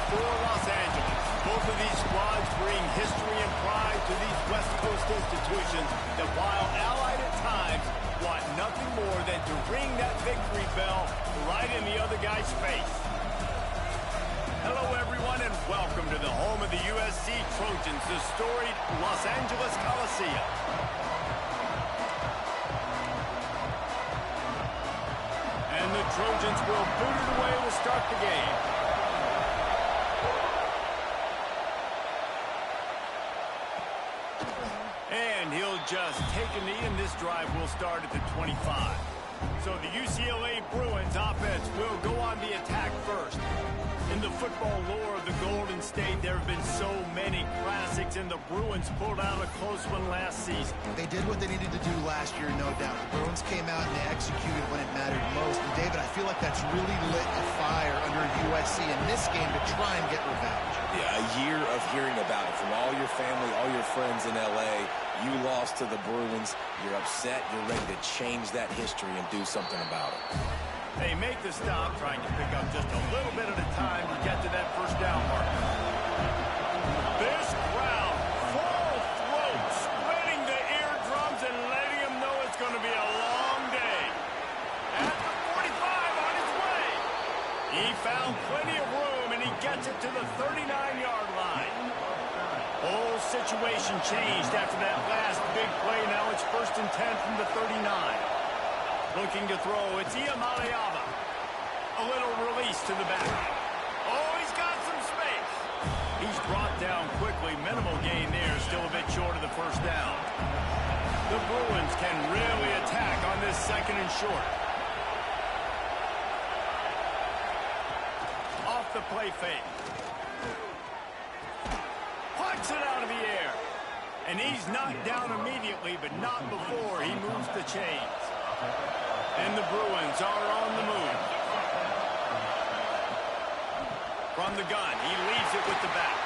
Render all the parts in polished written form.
for Los Angeles. Both of these squads bring history and pride to these West Coast institutions that, while allied at times, want nothing more than to ring that victory bell right in the other guy's face. Hello, everyone, and welcome to the home of the USC Trojans, the storied Los Angeles Coliseum. And the Trojans will boot it away to start the game. And he'll just take a knee, and this drive will start at the 25. So the UCLA Bruins offense will go on the attack first. In the football lore of the Golden State, there have been so many classics, and the Bruins pulled out a close one last season. They did what they needed to do last year, no doubt. The Bruins came out and they executed when it mattered most. And, David, I feel like that's really lit a fire under USC in this game to try and get revenge. Yeah, a year of hearing about it from all your family, all your friends in L.A. You lost to the Bruins. You're upset. You're ready to change that history and do something about it. They make the stop, trying to pick up just a little bit at a time to get to that first down mark. This crowd, full throat, splitting the eardrums and letting them know it's going to be a long day. At the 45 on his way. He found plenty of room, and he gets it to the 39-yard line. Whole situation changed after that last big play. Now it's 1st and 10 from the 39. Looking to throw, it's Iamaleava. A little release to the back. Oh, he's got some space. He's brought down quickly. Minimal gain there, still a bit short of the first down. The Bruins can really attack on this 2nd and short. Off the play fake. Puts it out of the air. And he's knocked down immediately, but not before he moves the chains. And the Bruins are on the move. From the gun, he leaves it with the back.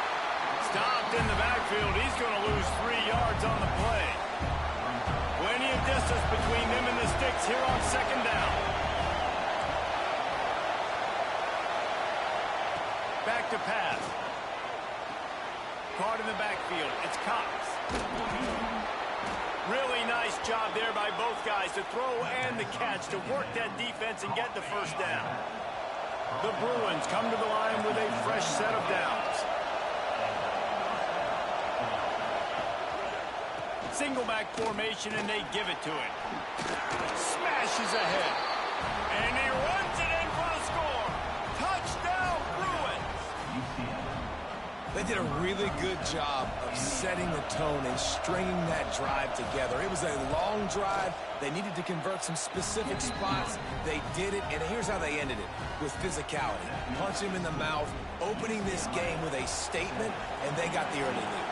Stopped in the backfield. He's going to lose 3 yards on the play. Plenty of distance between them and the sticks here on 2nd down. Back to pass. Caught in the backfield. It's Cox. Really nice job there by both guys to throw and the catch to work that defense and get the first down. The Bruins come to the line with a fresh set of downs. Single back formation, and they give it to him. Smashes ahead. And he runs it in for the score. Touchdown, Bruins! They did a really good job of setting the tone and stringing that drive together. It was a long drive. They needed to convert some specific spots. They did it, and here's how they ended it, with physicality. Punch him in the mouth, opening this game with a statement, and they got the early lead.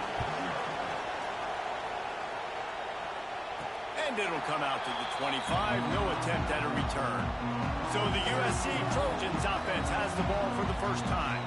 And it'll come out to the 25. No attempt at a return. So the USC Trojans offense has the ball for the first time.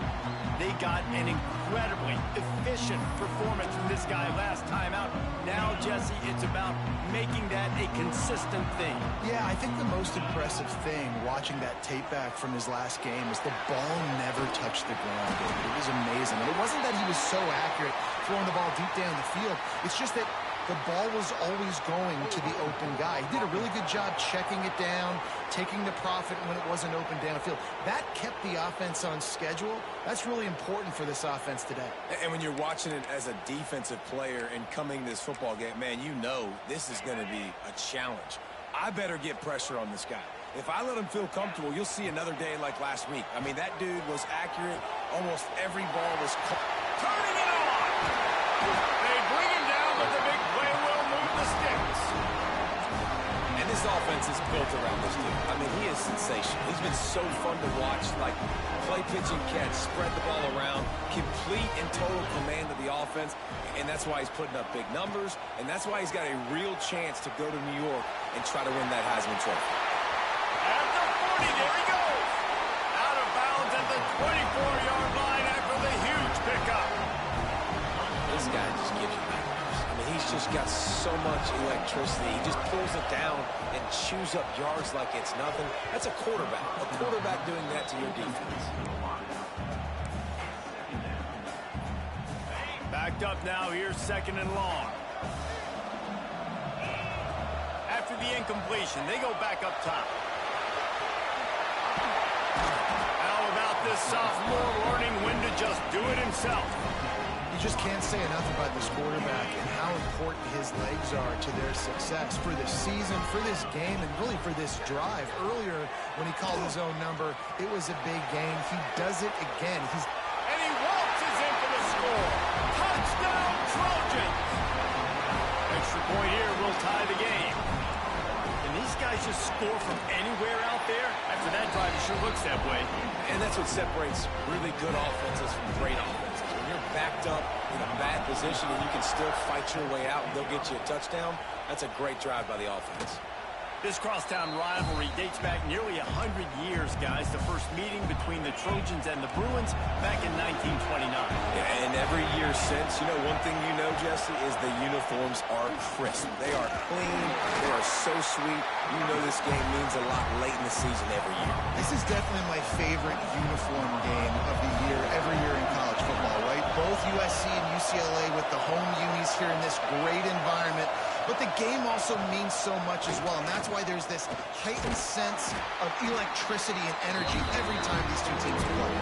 They got an incredibly efficient performance from this guy last time out. Now, Jesse, it's about making that a consistent thing. Yeah, I think the most impressive thing watching that tape back from his last game is the ball never touched the ground, David. It was amazing. And it wasn't that he was so accurate throwing the ball deep down the field. It's just that the ball was always going to the open guy. He did a really good job checking it down, taking the profit when it wasn't open downfield. That kept the offense on schedule. That's really important for this offense today. And when you're watching it as a defensive player and coming this football game, man, you know this is going to be a challenge. I better get pressure on this guy. If I let him feel comfortable, you'll see another day like last week. I mean, that dude was accurate. Almost every ball was turning it on. They bring him down, but the big play will move the sticks. And this offense is built around this dude. I mean, he is sensational. He's been so fun to watch, like play, pitch, and catch, spread the ball around, complete and total command of the offense, and that's why he's putting up big numbers, and that's why he's got a real chance to go to New York and try to win that Heisman Trophy. At the 40, there he goes. Out of bounds at the 24-yard line after the huge pickup. This guy just gives you nightmares. I mean, he's just got so much electricity. He just pulls it down and chews up yards like it's nothing. That's a quarterback. A quarterback doing that to your defense. backed up now. Here's 2nd and long. After the incompletion, they go back up top. How about this sophomore learning when to just do it himself? You just can't say enough about this quarterback and how important his legs are to their success for this season, for this game, and really for this drive. Earlier, when he called his own number, it was a big game. He does it again. And he waltzes in for the score. Touchdown, Trojans! Extra point here will tie the game. And these guys just score from anywhere out there? After that drive, it sure looks that way. And that's what separates really good offenses from great offenses. When you're backed up in a bad position and you can still fight your way out and they'll get you a touchdown, that's a great drive by the offense. This crosstown rivalry dates back nearly 100 years, guys. The first meeting between the Trojans and the Bruins back in 1929. Yeah, and every year since, you know, one thing you know, Jesse, is the uniforms are crisp. They are clean. They are so sweet. You know this game means a lot late in the season every year. This is definitely my favorite uniform game of the year, every year in college football, right? Both USC and UCLA with the home unis here in this great environment. But the game also means so much as well, and that's why there's this heightened sense of electricity and energy every time these two teams play.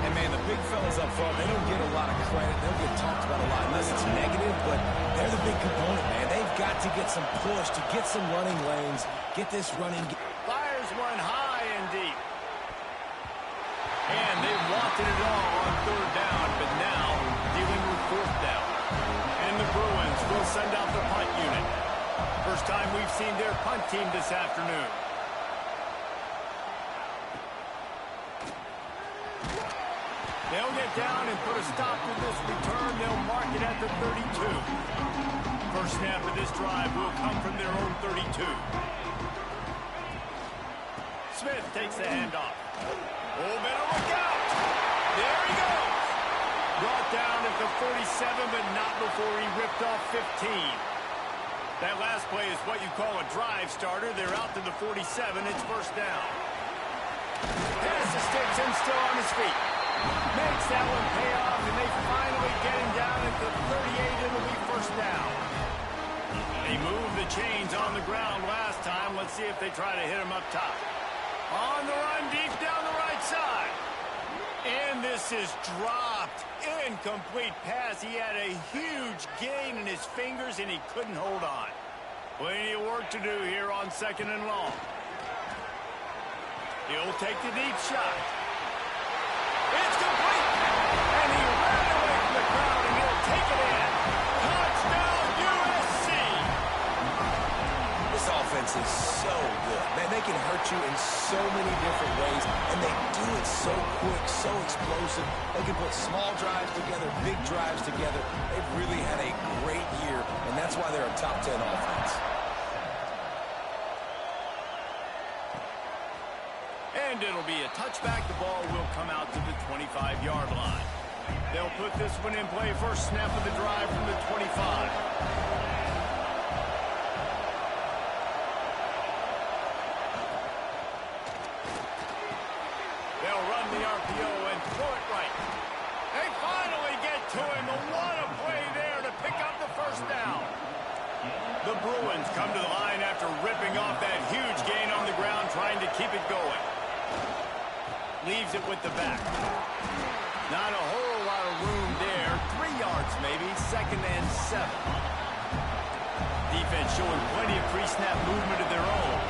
And, man, the big fellas up front, they don't get a lot of credit. They don't get talked about a lot unless it's negative, but they're the big component, man. They've got to get some push, to get some running lanes, get this running. Fires one high and deep. And they wanted it all on 3rd down, but now dealing with 4th down. And the Bruins will send out the punt unit. First time we've seen their punt team this afternoon. They'll get down and put a stop to this return. They'll mark it at the 32. First snap of this drive will come from their own 32. Smith takes the handoff. Oh, better look out. There he goes. Brought down at the 47, but not before he ripped off 15. That last play is what you call a drive starter. They're out to the 47. It's first down. Pass the sticks and still on his feet. Makes that one pay off, and they finally get him down at the 38. It'll be first down. They moved the chains on the ground last time. Let's see if they try to hit him up top. On the run, deep down the right side. And this is dropped. Incomplete pass. He had a huge gain in his fingers, and he couldn't hold on. Plenty of work to do here on 2nd and long. He'll take the deep shot. It's complete. And he ran away from the crowd, and he'll take it in. Touchdown, USC. This offense is so good. Man, they can hurt you in so many different ways, and they do it so quick, so explosive. They can put small drives together, big drives together. They've really had a great year, and that's why they're a top 10 offense. And it'll be a touchback. The ball will come out to the 25-yard line. They'll put this one in play. First snap of the drive from the 25. They'll run the RPO and throw it right. They finally get to him. What a play there to pick up the first down. The Bruins come to the line after ripping off that huge gain on the ground, trying to keep it going. Leaves it with the back. Not a whole lot of room there. 3 yards maybe. 2nd and 7. Defense showing plenty of pre-snap movement of their own.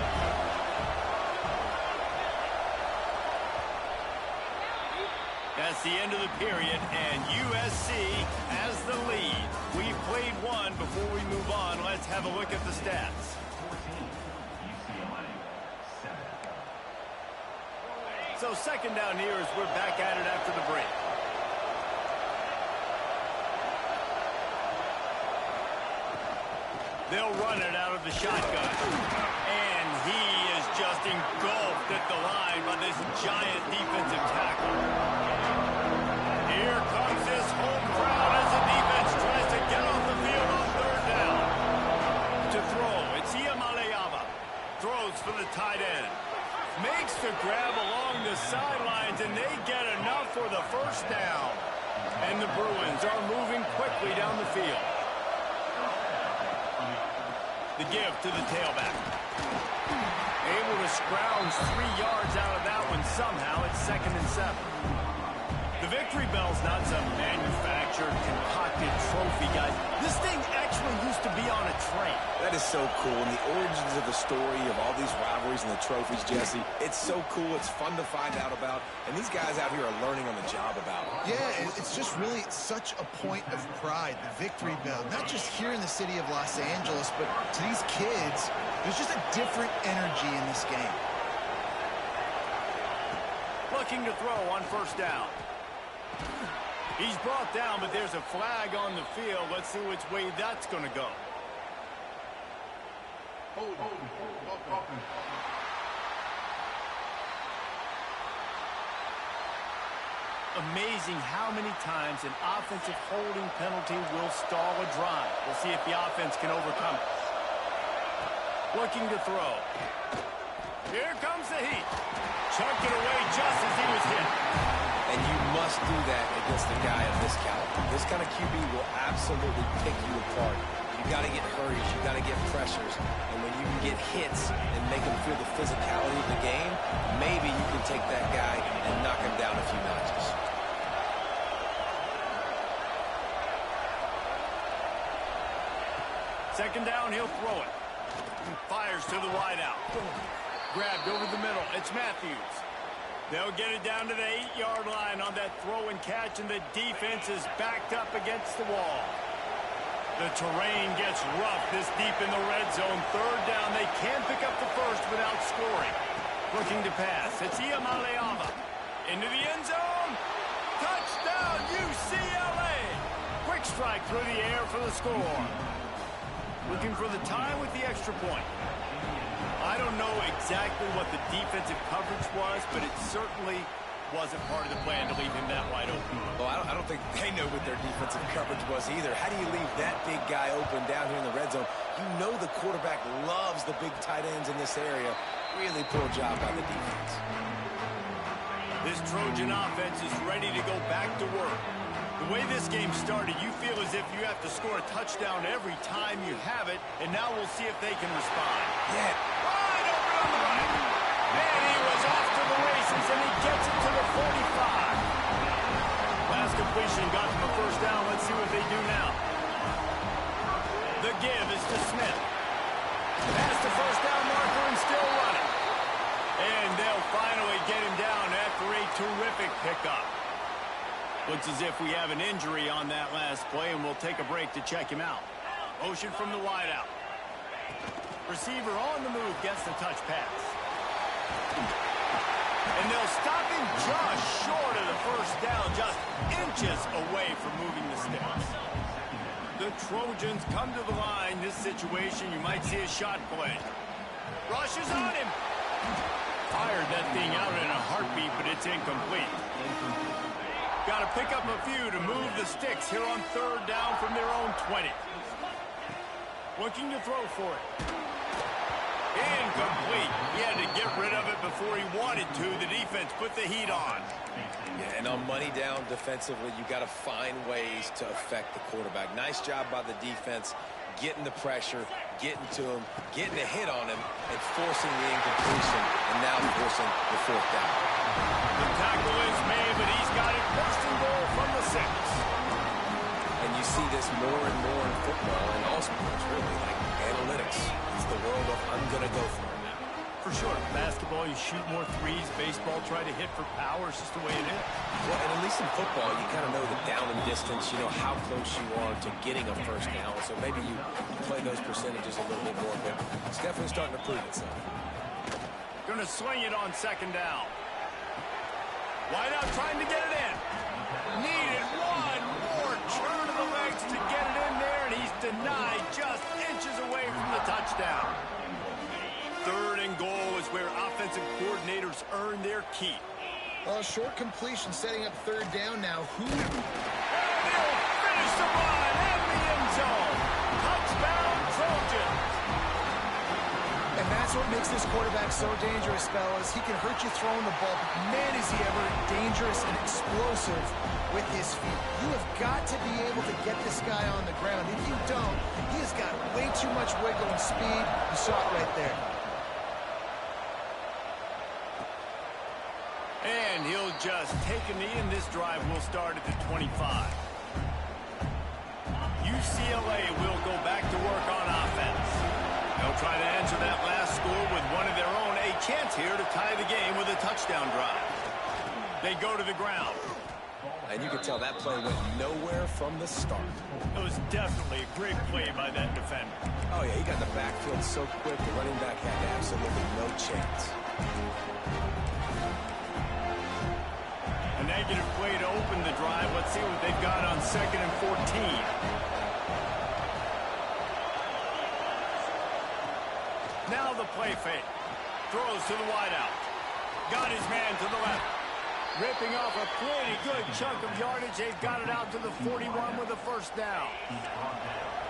That's the end of the period, and USC has the lead. We've played one. Before we move on, let's have a look at the stats. So 2nd down here as we're back at it after the break. They'll run it out of the shotgun. And he is just engulfed at the line by this giant defensive tackle. Here comes this home crowd as the defense tries to get off the field on 3rd down. To throw, it's Iamaleava. Throws for the tight end. Makes the grab along the sidelines, and they get enough for the first down. And the Bruins are moving quickly down the field. The give to the tailback. Able to scrounge 3 yards out of that one somehow. It's 2nd and 7. The victory bell's not some manufactured, concocted trophy, guys. This thing actually used to be on a train. That is so cool. And the origins of the story of all these rivalries and the trophies, Jesse, it's so cool. It's fun to find out about. And these guys out here are learning on the job about it. Yeah, it's just really such a point of pride, the victory bell. Not just here in the city of Los Angeles, but to these kids, there's just a different energy in this game. Looking to throw on 1st down. He's brought down, but there's a flag on the field. Let's see which way that's going to go. Amazing how many times an offensive holding penalty will stall a drive. We'll see if the offense can overcome it. Looking to throw. Here comes the heat. Chucked it away just as he was hit. And you must do that against a guy of this caliber. This kind of QB will absolutely pick you apart. You got to get hurries. You got to get pressures. And when you can get hits and make him feel the physicality of the game, maybe you can take that guy and knock him down a few notches. Second down, he'll throw it. Fires to the wideout. Grabbed over the middle. It's Matthews. They'll get it down to the 8-yard line on that throw and catch, and the defense is backed up against the wall. The terrain gets rough this deep in the red zone. 3rd down, they can pick up the first without scoring. Looking to pass. It's Iamaleava. Into the end zone. Touchdown, UCLA. Quick strike through the air for the score. Looking for the tie with the extra point. I don't know exactly what the defensive coverage was, but it certainly wasn't part of the plan to leave him that wide open. Well, I don't think they know what their defensive coverage was either. How do you leave that big guy open down here in the red zone? You know the quarterback loves the big tight ends in this area. Really poor job by the defense. This Trojan offense is ready to go back to work. The way this game started, you feel as if you have to score a touchdown every time you have it, and now we'll see if they can respond. Yeah. Wide open on the right. And he was off to the races, and he gets it to the 45. Last completion got them a 1st down. Let's see what they do now. The give is to Smith. Past the 1st down marker and still running. And they'll finally get him down after a terrific pickup. Looks as if we have an injury on that last play, and we'll take a break to check him out. Motion from the wideout. Receiver on the move gets the touch pass. And they'll stop him just short of the 1st down, just inches away from moving the sticks. The Trojans come to the line. This situation, you might see a shot play. Rushes on him. Fired that thing out in a heartbeat, but it's incomplete. Got to pick up a few to move the sticks here on 3rd down from their own 20. Looking to throw for it. Incomplete. He had to get rid of it before he wanted to. The defense put the heat on. Yeah, and on money down defensively, you got to find ways to affect the quarterback. Nice job by the defense, getting the pressure, getting to him, getting a hit on him, and forcing the incompletion, and now forcing the 4th down. The tackle is made, but he's got it 1st and goal from the 6. And you see this more and more in football and all sports, really, like analytics. It's the world of I'm going to go for it now. For sure. Basketball, you shoot more threes. Baseball, try to hit for power. It's just the way it is. Well, and at least in football, you kind of know the down and distance. You know how close you are to getting a 1st down. So maybe you play those percentages a little bit more, but it's definitely starting to prove itself. Going to swing it on 2nd down. Wide out trying to get it in. Needed one more turn of the legs to get it in there, and he's denied just inches away from the touchdown. 3rd and goal is where offensive coordinators earn their keep. Short completion setting up 3rd down now. And he'll finish the run in the end zone. Touchdown, Trojans. And that's That's what makes this quarterback so dangerous, fellas. He can hurt you throwing the ball, but man, is he ever dangerous and explosive with his feet. You have got to be able to get this guy on the ground. If you don't, he has got way too much wiggle and speed. You saw it right there. And he'll just take a knee, and this drive will start at the 25. UCLA will go back to work on offense. They'll try to answer that last score with one of their own. A chance here to tie the game with a touchdown drive. They go to the ground. And you can tell that play went nowhere from the start. It was definitely a great play by that defender. Oh, yeah, he got the backfield so quick, the running back had absolutely no chance. A negative play to open the drive. Let's see what they've got on 2nd and 14. Now the play fake. Throws to the wideout. Got his man to the left. Ripping off a pretty good chunk of yardage. They've got it out to the 41 with a first down.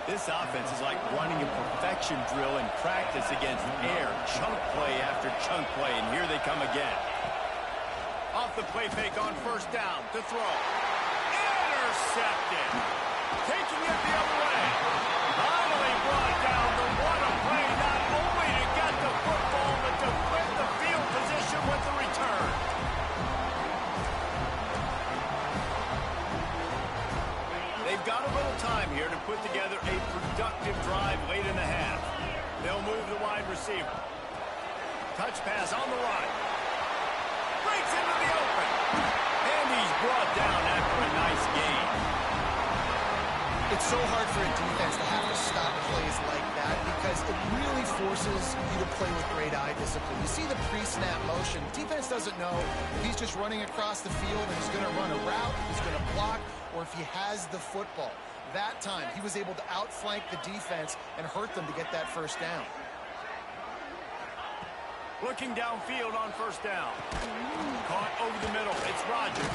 This offense is like running a perfection drill in practice against air. Chunk play after chunk play, and here they come again. Off the play fake on first down to throw. Intercepted. Taking it the other way. Finally brought down. The what a play, not only to get the football, but to flip the field position with the return. They've got a little time here to put together a productive drive late in the half. They'll move the wide receiver. Touch pass on the right. Breaks into the open. And he's brought down after a nice gain. It's so hard for a defense to have to stop plays like that because it really forces you to play with great eye discipline. You see the pre-snap motion. Defense doesn't know if he's just running across the field and he's going to run a route, he's going to block, or if he has the football. That time, he was able to outflank the defense and hurt them to get that first down. Looking downfield on first down. Caught over the middle. It's Rodgers.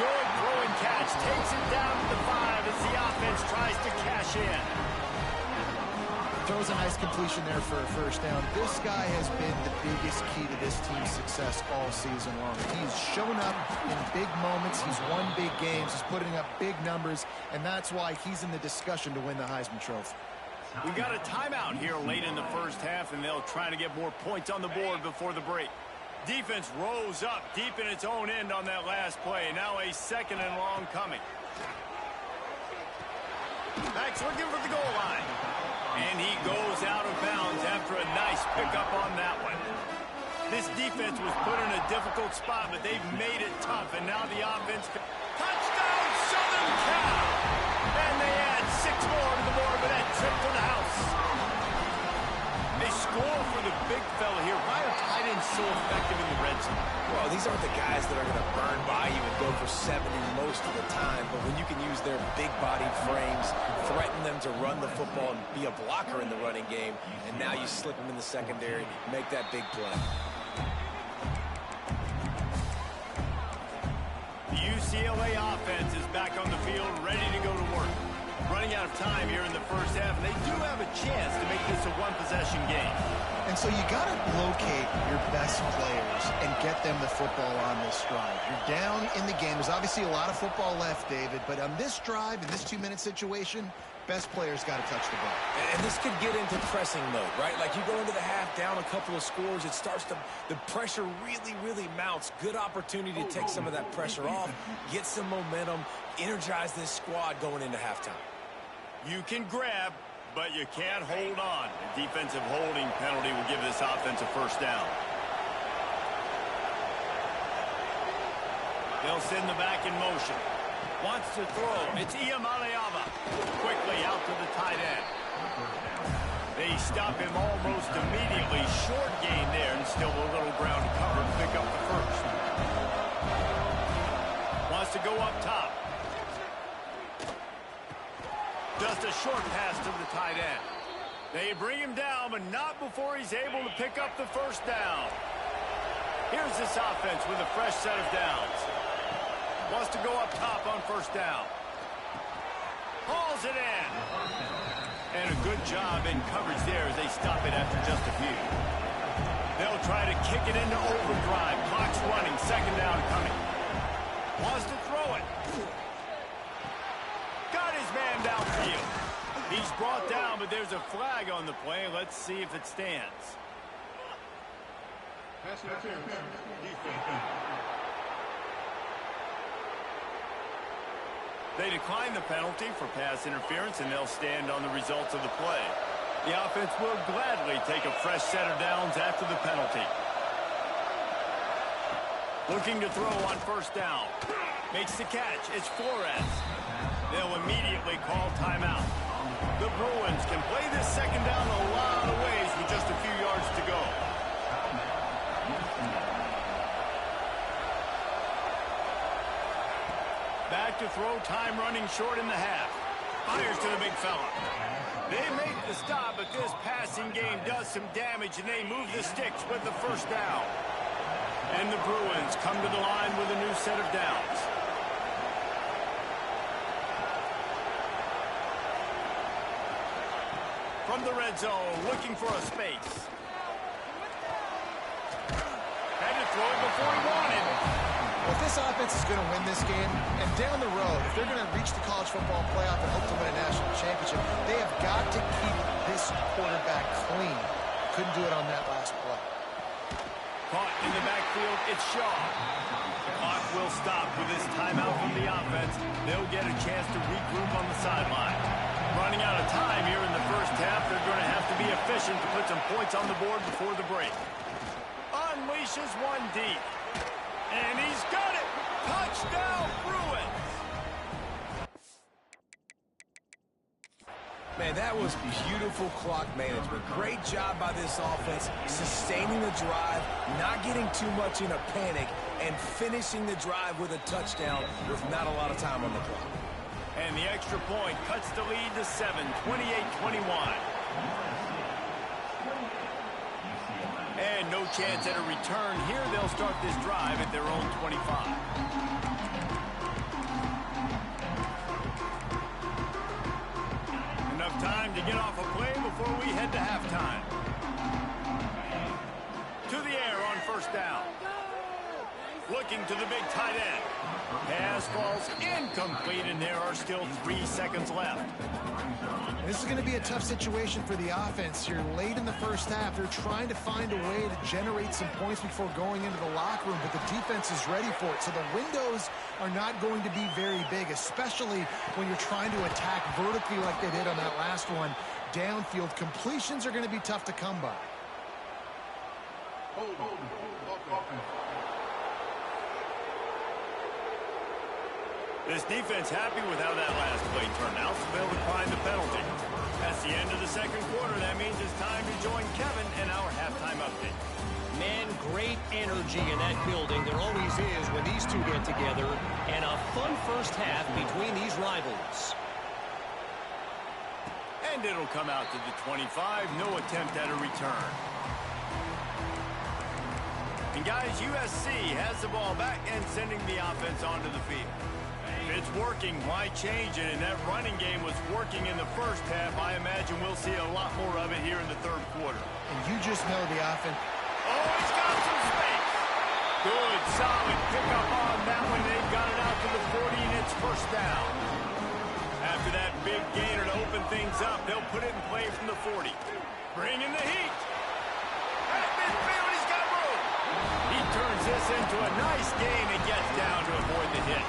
Good throw and catch. Takes it down to the 5 as the offense tries to cash in. Throws a nice completion there for a first down. This guy has been the biggest key to this team's success all season long. He's shown up in big moments. He's won big games. He's putting up big numbers, and that's why he's in the discussion to win the Heisman Trophy. We've got a timeout here late in the first half, and they'll try to get more points on the board before the break. Defense rose up deep in its own end on that last play. Now a 2nd and long coming. Max looking for the goal line. And he goes out of bounds after a nice pickup on that one. This defense was put in a difficult spot, but they've made it tough, and now the offense... Touchdown, Southern Cal! And they add 6 more to the board with that trip to the house. They score for the big fella here. Why are tight ends so effective in the red zone? Well, these aren't the guys that are going to burn by you and go for 70 most of the time, but when you can use their big-bodied frames, threaten them to run the football and be a blocker in the running game, and now you slip them in the secondary, make that big play. The UCLA offense is back on the field, ready to go to work. Running out of time here in the first half, and they do have a chance to make this a one-possession game. And so you got to locate your best players and get them the football on this drive. You're down in the game. There's obviously a lot of football left, David, but on this drive, in this 2-minute situation, best players got to touch the ball. And this could get into pressing mode, right? Like you go into the half down a couple of scores, it starts to, the pressure really mounts. Good opportunity to take some of that pressure off, get some momentum, energize this squad going into halftime. You can grab, but you can't hold on. A defensive holding penalty will give this offense a first down. They'll send the back in motion. Wants to throw. It's Iamaleava. Quickly out to the tight end. They stop him almost immediately. Short gain there, and still a little ground to cover to pick up the first. Wants to go up top. Just a short pass to the tight end. They bring him down, but not before he's able to pick up the first down. Here's this offense with a fresh set of downs. Wants to go up top on first down. Hauls it in. And a good job in coverage there as they stop it after just a few. They'll try to kick it into overdrive. Clock's running. Second down coming. Wants to throw it. Got his man downfield. He's brought down, but there's a flag on the play. Let's see if it stands. They decline the penalty for pass interference, and they'll stand on the results of the play. The offense will gladly take a fresh set of downs after the penalty. Looking to throw on first down. Makes the catch. It's Flores. They'll immediately call timeout. The Bruins can play this second down a lot of ways with just a few yards to go. Back to throw, time running short in the half. Fires to the big fella. They make the stop, but this passing game does some damage, and they move the sticks with the first down. And the Bruins come to the line with a new set of downs. From the red zone, looking for a space. Had to throw it before he wanted. Well, if this offense is going to win this game, and down the road, if they're going to reach the college football playoff and hope to win a national championship, they have got to keep this quarterback clean. Couldn't do it on that last play. Caught in the backfield, it's Shaw. The clock will stop with this timeout from the offense. They'll get a chance to regroup on the sideline. Running out of time here in the first half, they're going to have to be efficient to put some points on the board before the break. Unleashes one deep. And he's got it! Touchdown, Bruins! Man, that was beautiful clock management. Great job by this offense, sustaining the drive, not getting too much in a panic, and finishing the drive with a touchdown with not a lot of time on the clock. And the extra point cuts the lead to 7, 28-21. And no chance at a return here. They'll start this drive at their own 25. Enough time to get off a play before we head to halftime. To the air on first down. Looking to the big tight end. Pass falls incomplete, and there are still 3 seconds left. This is going to be a tough situation for the offense here. Late in the first half, they're trying to find a way to generate some points before going into the locker room, but the defense is ready for it. So the windows are not going to be very big, especially when you're trying to attack vertically like they did on that last one. Downfield completions are going to be tough to come by. This defense happy with how that last play turned out, so they'll decline the penalty. That's the end of the second quarter. That means it's time to join Kevin in our halftime update. Man, great energy in that building. There always is when these two get together. And a fun first half between these rivals. And it'll come out to the 25. No attempt at a return. And guys, USC has the ball back and sending the offense onto the field. It's working. Why change it? And that running game was working in the first half. I imagine we'll see a lot more of it here in the third quarter. And you just know the offense. Oh, he's got some space. Good, solid pickup on that one. They've got it out to the 40, and it's first down. After that big gainer to open things up, they'll put it in play from the 40. Bringing the heat. At midfield, he's got room. He turns this into a nice gain and gets down to avoid the hit.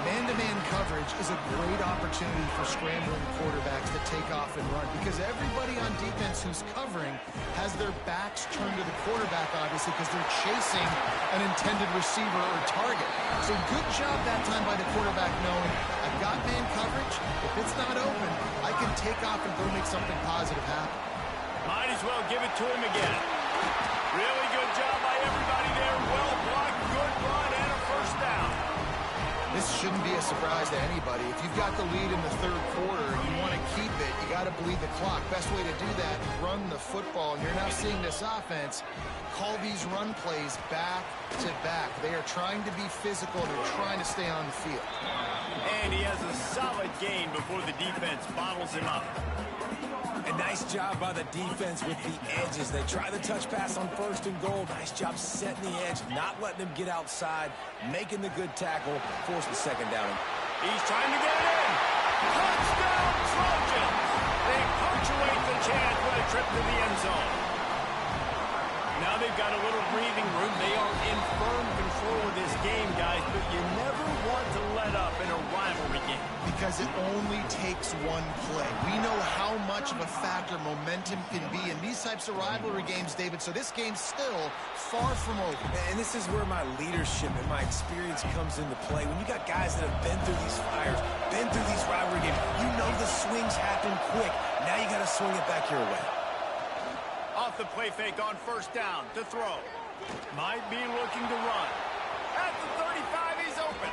Man-to-man coverage is a great opportunity for scrambling quarterbacks to take off and run, because everybody on defense who's covering has their backs turned to the quarterback, obviously, because they're chasing an intended receiver or target. So good job that time by the quarterback knowing, I've got man coverage. If it's not open, I can take off and go make something positive happen. Might as well give it to him again. Really good job by everybody there. Well blocked, good run, and a first down. This shouldn't be a surprise to anybody. If you've got the lead in the third quarter and you want to keep it, you got to bleed the clock. Best way to do that, run the football. And you're now seeing this offense call these run plays back to back. They are trying to be physical. They're trying to stay on the field. And he has a solid gain before the defense bottles him up. A nice job by the defense with the edges. They try the touch pass on 1st and goal. Nice job setting the edge, not letting them get outside, making the good tackle, force the second down. He's trying to get it in. Touchdown, Trojans! They punctuate the chance with a trip to the end zone. Now they've got a little breathing room. They are in firm control of this game, guys, but you never want to let up in a rivalry game. Because it only takes one play. We know how much of a factor momentum can be in these types of rivalry games, David, so this game's still far from over. And this is where my leadership and my experience comes into play. When you got guys that have been through these fires, been through these rivalry games, you know the swings happen quick. Now you got to swing it back your way. Off the play fake on 1st down to throw. Might be looking to run. At the 35, he's open.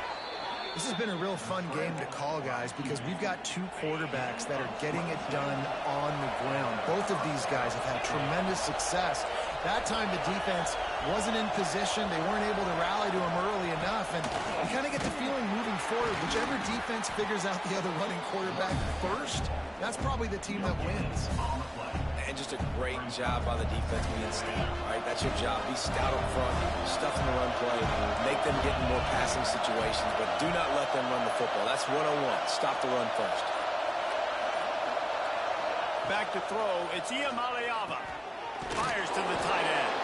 This has been a real fun game to call, guys, because we've got two quarterbacks that are getting it done on the ground. Both of these guys have had tremendous success. That time the defense wasn't in position. They weren't able to rally to him early enough. And you kind of get the feeling moving forward, whichever defense figures out the other running quarterback first, that's probably the team that wins. And just a great job by the defense being stout, right? That's your job. Be stout up front, stuff in the run play, make them get in more passing situations, but do not let them run the football. That's 101. Stop the run first. Back to throw. It's Iamaleava. Fires to the tight end.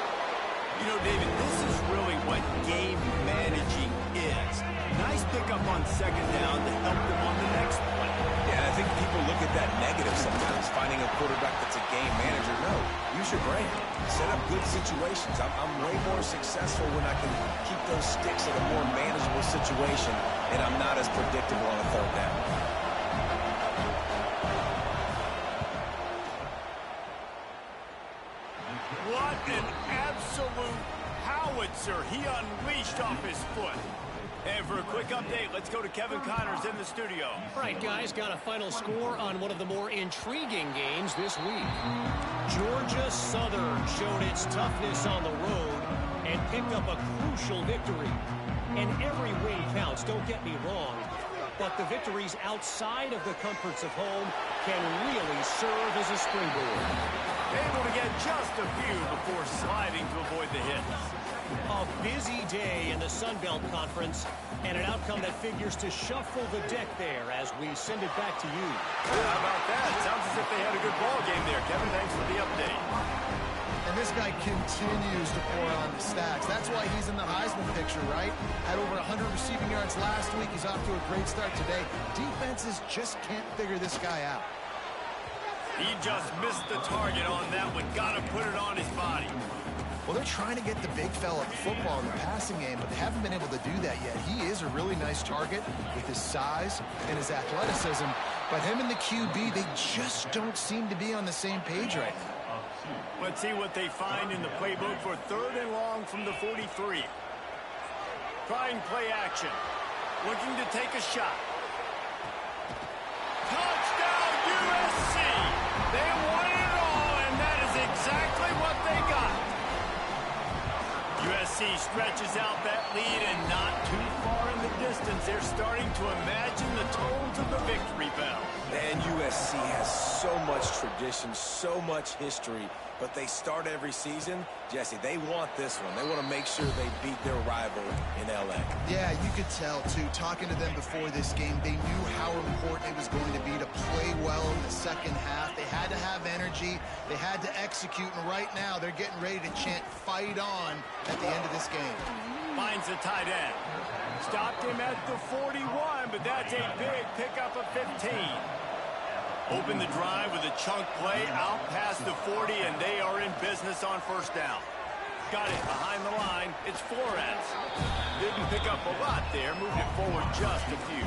You know, David, this is really what game managing is. Nice pickup on 2nd down to help them on the next play. Yeah, I think people look at that negative sometimes, finding a quarterback that's a game manager. No, use your brain. Set up good situations. I'm way more successful when I can keep those sticks in a more manageable situation, and I'm not as predictable on a 3rd down. What an absolute howitzer he unleashed off his foot. And for a quick update, let's go to Kevin Connors in the studio. All right, guys, got a final score on one of the more intriguing games this week. Georgia Southern showed its toughness on the road and picked up a crucial victory. And every win counts, don't get me wrong. But the victories outside of the comforts of home can really serve as a springboard. Able to get just a few before sliding to avoid the hits. A busy day in the Sun Belt Conference, and an outcome that figures to shuffle the deck there as we send it back to you. How about that? Sounds as if they had a good ball game there. Kevin, thanks for the update. And this guy continues to pour on the stacks. That's why he's in the Heisman picture, right? Had over 100 receiving yards last week. He's off to a great start today. Defenses just can't figure this guy out. He just missed the target on that one. Got to put it on his body. Well, they're trying to get the big fella the football in the passing game, but they haven't been able to do that yet. He is a really nice target with his size and his athleticism, but him and the QB, they just don't seem to be on the same page right now. Let's see what they find in the playbook for 3rd and long from the 43. Trying play action. Looking to take a shot. Touchdown, USC! They wanted it all, and that is exactly what they got. USC stretches out that lead and not too far in the distance. They're starting to imagine the tones of the victory bell. And USC has so much tradition, so much history, but they start every season. Jesse, they want this one. They want to make sure they beat their rival in L.A. Yeah, you could tell, too. Talking to them before this game, they knew how important it was going to be to play well in the second half. They had to have energy. They had to execute, and right now they're getting ready to chant "fight on" at the end of this game. Finds the tight end. Stopped him at the 41, but that's a big pickup of 15. Open the drive with a chunk play out past the 40, and they are in business on 1st down. Got it behind the line. It's Flores. Didn't pick up a lot there. Moved it forward just a few.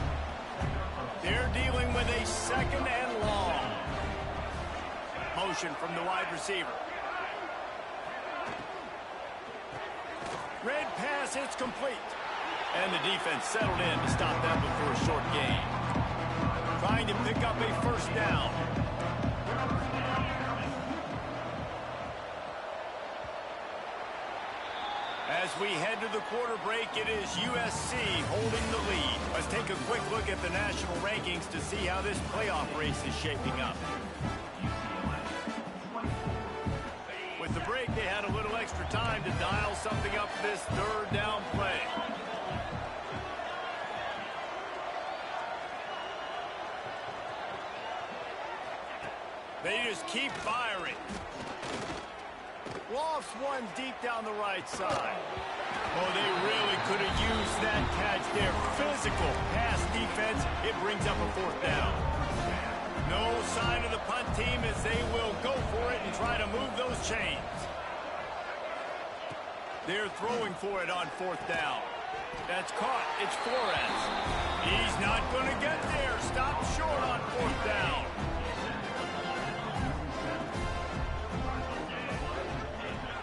They're dealing with a 2nd and long. Motion from the wide receiver. Red pass, it's complete. And the defense settled in to stop them before a short gain. Trying to pick up a first down. As we head to the quarter break, it is USC holding the lead. Let's take a quick look at the national rankings to see how this playoff race is shaping up. With the break, they had a little extra time to dial something up this third down play. They just keep firing. Lofts one deep down the right side. Oh, they really could have used that catch there. Physical pass defense. It brings up a fourth down. No sign of the punt team as they will go for it and try to move those chains. They're throwing for it on fourth down. That's caught. It's Flores. He's not going to get there. Stop short on fourth down.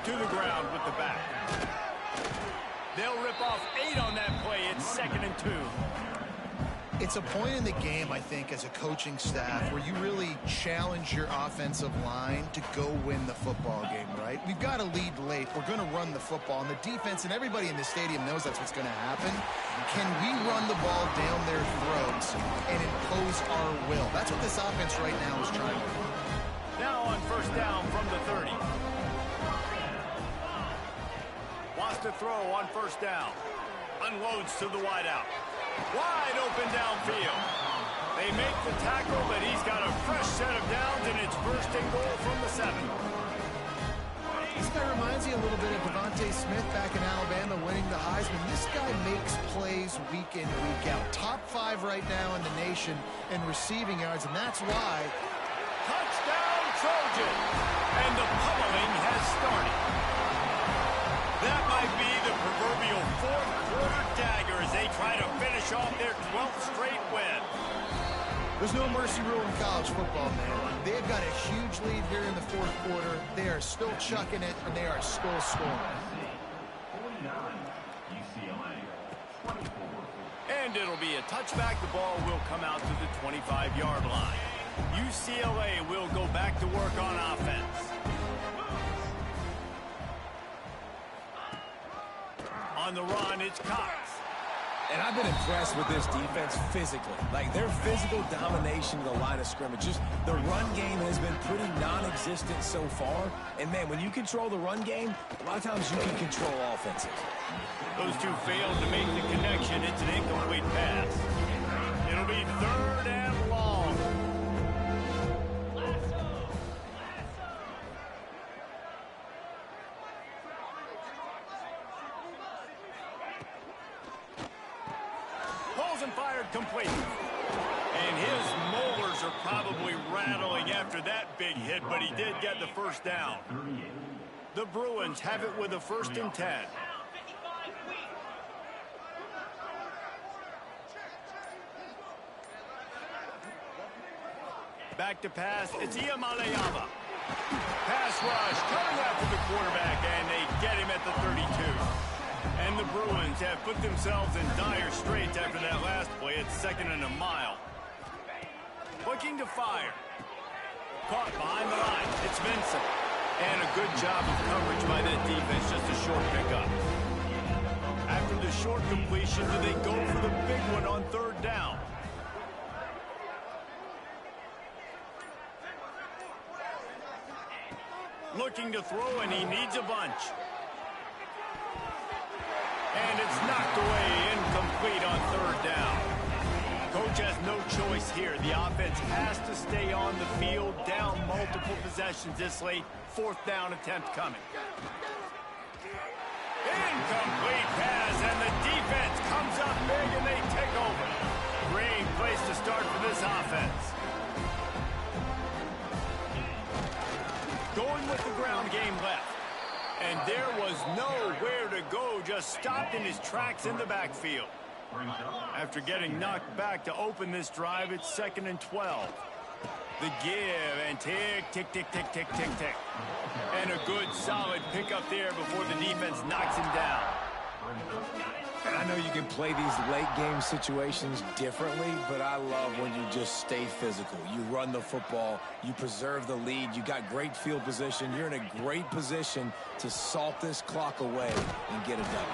To the ground with the back. They'll rip off 8 on that play. It's 2nd and 2. It's a point in the game, I think, as a coaching staff where you really challenge your offensive line to go win the football game, right? We've got to lead late. We're going to run the football. And the defense and everybody in the stadium knows that's what's going to happen. Can we run the ball down their throats and impose our will? That's what this offense right now is trying to do. Now on first down from the 30. Wants to throw on first down. Unloads to the wideout. Wide open downfield. They make the tackle, but he's got a fresh set of downs, and it's first and goal from the 7. This guy reminds you a little bit of Devontae Smith back in Alabama winning the Heisman. This guy makes plays week in, week out. Top 5 right now in the nation in receiving yards, and that's why. Touchdown, Trojan! And the pummeling has started. That might be the proverbial fourth-quarter dagger as they try to finish off their 12th straight win. There's no mercy rule in college football, man. They've got a huge lead here in the fourth quarter. They are still chucking it, and they are still scoring. And it'll be a touchback. The ball will come out to the 25-yard line. UCLA will go back to work on offense. On the run, it's Cox. And I've been impressed with this defense physically. Like, their physical domination of the line of scrimmage. Just the run game has been pretty non-existent so far. And, man, when you control the run game, a lot of times you can control offenses. Those two failed to make the connection. It's an incomplete pass. It'll be third and long. And fired complete. And his molars are probably rattling after that big hit, but he did get the first down. The Bruins have it with a 1st and 10. Back to pass. It's Iamaleava. Pass rush coming after the quarterback, and they get him at the 32. And the Bruins have put themselves in dire straits after that last play. It's 2nd and a mile. Looking to fire. Caught behind the line. It's Vincent. And a good job of coverage by that defense. Just a short pickup. After the short completion, do they go for the big one on third down? Looking to throw, and he needs a bunch. And it's knocked away, incomplete on third down. Coach has no choice here. The offense has to stay on the field, down multiple possessions this late. 4th down attempt coming. Incomplete pass, and the defense comes up big, and they take over. Great place to start for this offense. Going with the ground game left. And there was nowhere to go, just stopped in his tracks in the backfield. After getting knocked back to open this drive, it's 2nd and 12. The give and tick, tick, tick, tick, tick, tick, tick. And a good solid pickup there before the defense knocks him down. And I know you can play these late game situations differently, but I love when you just stay physical. You run the football, you preserve the lead, you got great field position, you're in a great position to salt this clock away and get a W.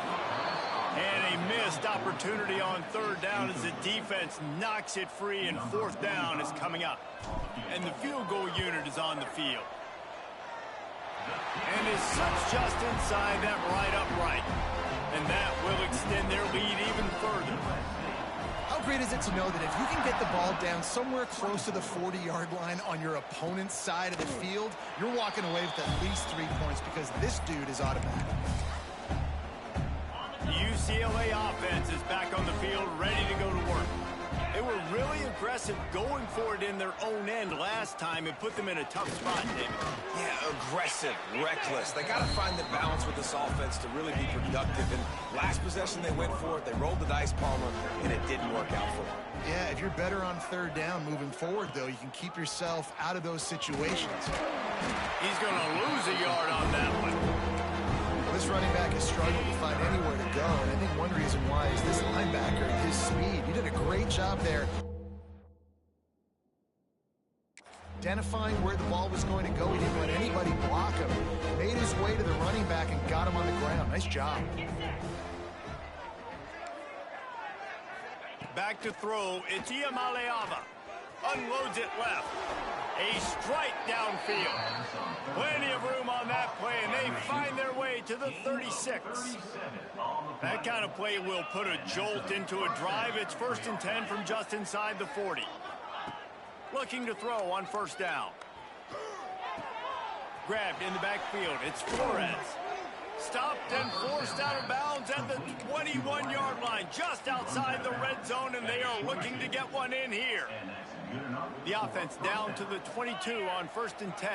And a missed opportunity on third down as the defense knocks it free, and fourth down is coming up. And the field goal unit is on the field. And is slips just inside that right upright. And that will extend their lead even further. How great is it to know that if you can get the ball down somewhere close to the 40-yard line on your opponent's side of the field, you're walking away with at least 3 points because this dude is automatic. The UCLA offense is back on the field, ready to go to work. They were really aggressive going for it in their own end last time and put them in a tough spot, David. Yeah, aggressive, reckless. They got to find the balance with this offense to really be productive. And last possession they went for it, they rolled the dice, Palmer, and it didn't work out for them. Yeah, if you're better on third down moving forward, though, you can keep yourself out of those situations. He's going to lose a yard on that one. Well, this running back has struggled to find anywhere to go, and I think one reason why is this linebacker and his speed. He did a great job there identifying where the ball was going to go. He didn't let anybody block him. Made his way to the running back and got him on the ground. Nice job. Back to throw, it's Iamaleava. Unloads it left. A strike downfield. Plenty of room on that play, and they find their way to the 36. That kind of play will put a jolt into a drive. It's 1st and 10 from just inside the 40. Looking to throw on first down. Grabbed in the backfield. It's Flores. Stopped and forced out of bounds at the 21-yard line, just outside the red zone, and they are looking to get one in here. The offense down to the 22 on 1st and 10.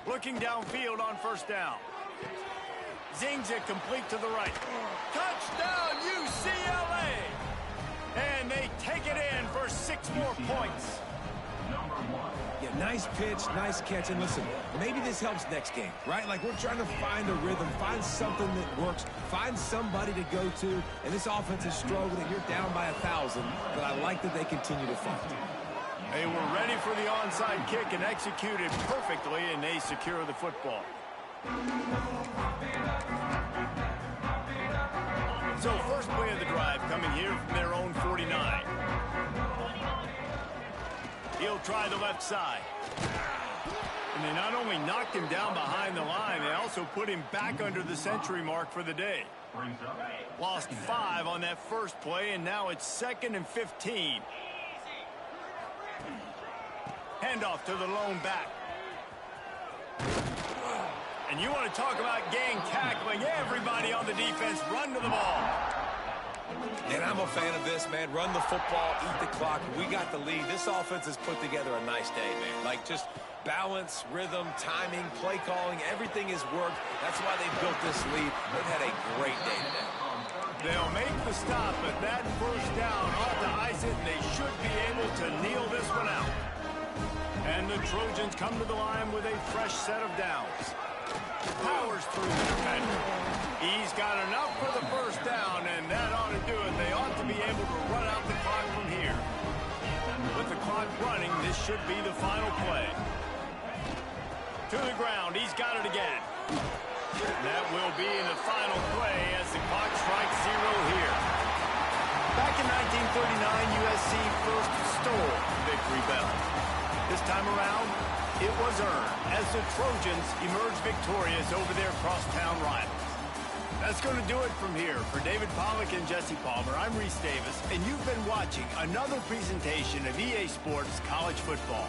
Looking downfield on first down. Zings it complete to the right. Touchdown, UCLA! And they take it in for 6 more points. Yeah, nice pitch, nice catch. And listen, maybe this helps next game, right? Like, we're trying to find a rhythm, find something that works, find somebody to go to. And this offense is struggling. You're down by 1,000, but I like that they continue to fight. They were ready for the onside kick and executed perfectly, and they secure the football. So first play of the drive coming here from their own 49. He'll try the left side. And they not only knocked him down behind the line, they also put him back under the century mark for the day. Lost 5 on that first play, and now it's 2nd and 15. Handoff to the lone back. And you want to talk about gang tackling. Everybody on the defense run to the ball. And I'm a fan of this, man. Run the football, eat the clock. We got the lead. This offense has put together a nice day, man. Like, just balance, rhythm, timing, play calling, everything has worked. That's why they built this lead. They've had a great day today. They'll make the stop, but that first down ought to ice it, and they should be able to kneel this one out. And the Trojans come to the line with a fresh set of downs. Powers through the defender. He's got enough for the first down, and that ought to do it. They ought to be able to run out the clock from here. With the clock running, this should be the final play. To the ground. He's got it again. That will be in the final play as the clock strikes 0 here. Back in 1939, USC first stole the victory bell. This time around, it was earned as the Trojans emerged victorious over their crosstown rivals. That's going to do it from here. For David Pollack and Jesse Palmer, I'm Reese Davis, and you've been watching another presentation of EA Sports College Football.